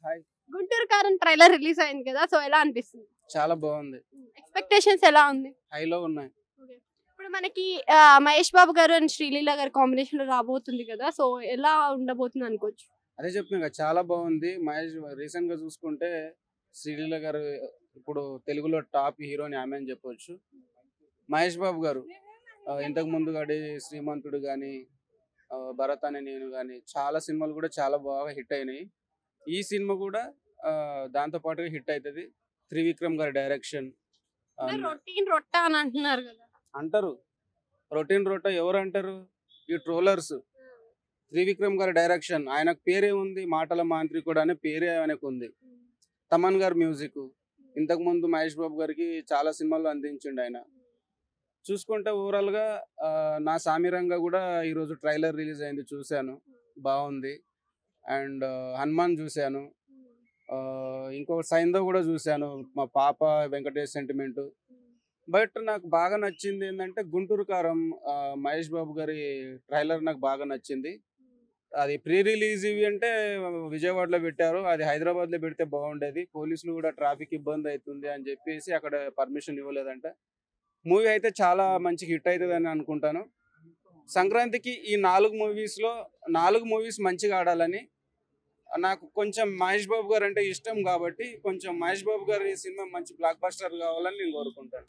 Hi. Guntur కారం trailer release అయింది కదా, సో ఎలా అనిపిస్తుంది? చాలా బాగుంది. ఎక్స్పెక్టేషన్స్ ఎలా ఉంది? హైలో ఉన్నాయి. ఇప్పుడు మనకి మహేష్ బాబు గారు అండ్ శ్రీలీల గారి కాంబినేషన్ లో రాబోతుంది కదా, సో ఎలా ఉండబోతుంది అనుకోవచ్చు? అదే చెప్తున్నా కదా, చాలా బాగుంది. మహేష్ రీసెంట్ గా చూసుకుంటే శ్రీలీల గారు ఇప్పుడు తెలుగులో టాప్ హీరోని ఆమె అని చెప్పొచ్చు. మహేష్ బాబు గారు ఇంతకు ముందు గడి శ్రీమంతుడు కానీ, భరత్ అనే నేను కానీ చాలా సినిమాలు కూడా చాలా బాగా హిట్ అయినాయి. ఈ సినిమా కూడా దాంతో పాటుగా హిట్ అవుతుంది. త్రివిక్రమ్ గారి డైరెక్షన్ రొటీన్ రొట్టా అని అంటున్నారు కదా. అంటారు. రొటీన్ రొట్ట ఎవరు అంటారు? ఈ ట్రోలర్స్. త్రివిక్రమ్ గారి డైరెక్షన్, ఆయనకు పేరే ఉంది, మాటల మాంత్రికుడు అనే పేరే ఆయనకు ఉంది. తమన్ గారి మ్యూజిక్, ఇంతకు ముందు మహేష్ బాబు గారికి చాలా సినిమాలు అందించిండు ఆయన. చూసుకుంటే ఓవరాల్ గా నా సామిరంగా కూడా ఈరోజు ట్రైలర్ రిలీజ్ అయింది, చూశాను, బాగుంది. అండ్ హనుమాన్ చూశాను, ఇంకొక సైంధవ్ కూడా చూశాను, మా పాప వెంకటేష్ సెంటిమెంట్. బట్ నాకు బాగా నచ్చింది ఏంటంటే గుంటూరు కారం, మహేష్ బాబు గారి ట్రైలర్ నాకు బాగా నచ్చింది. అది ప్రీ రిలీజ్ ఇవి అంటే విజయవాడలో పెట్టారు, అది హైదరాబాద్లో పెడితే బాగుండేది. పోలీసులు కూడా ట్రాఫిక్ ఇబ్బంది అవుతుంది అని చెప్పేసి అక్కడ పర్మిషన్ ఇవ్వలేదంట. మూవీ అయితే చాలా మంచి హిట్ అవుతుంది అని అనుకుంటాను. సంక్రాంతికి ఈ 4 మూవీస్ మంచిగా ఆడాలని, నాకు కొంచెం మహేష్ బాబు గారు అంటే ఇష్టం కాబట్టి కొంచెం మహేష్ బాబు గారి సినిమా మంచి బ్లాక్ బస్టర్ కావాలని నేను కోరుకుంటాను.